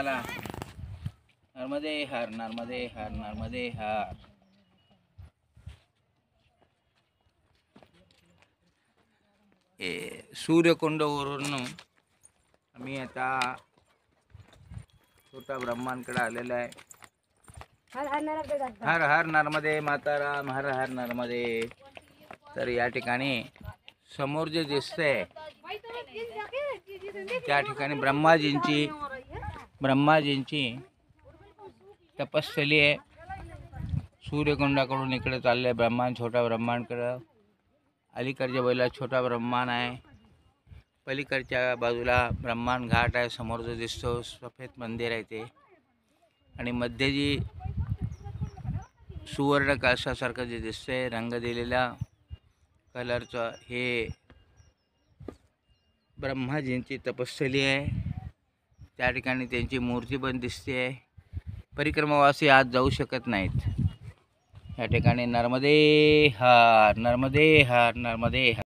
चला नर्मदे हर नर्मदे हर नर्मदे हर. सूर्यकुंडवरून आम्ही आता छोटा ब्रह्मांकडे आलेला आहे. हर हर नर्मदे माताराम, हर हर नर्मदे. तर या ठिकाणी समोर जे दिसतंय त्या ठिकाणी ब्रह्माजींची तपस्थली आहे. सूर्यकुंडाकडून इकडे चाललंय ब्रह्मांड, छोटा ब्रह्मांडकडं. अलीकडच्या बाजूला छोटा ब्रह्मांड आहे, पलीकडच्या बाजूला ब्रह्मांड घाट आहे. समोर जो दिसतो सफेद मंदिर आहे ते, आणि मध्ये जी सुवर्ण कळसासारखं जे दिसतंय रंग दिलेला कलरचं, हे ब्रह्माजींची तपस्थली आहे. त्या ठिकाणी त्यांची मूर्ती पण दिसते आहे. परिक्रमावासी आज जाऊ शकत नाहीत. या ठिकाणी नर्मदे हर नर्मदे हर नर्मदे हर.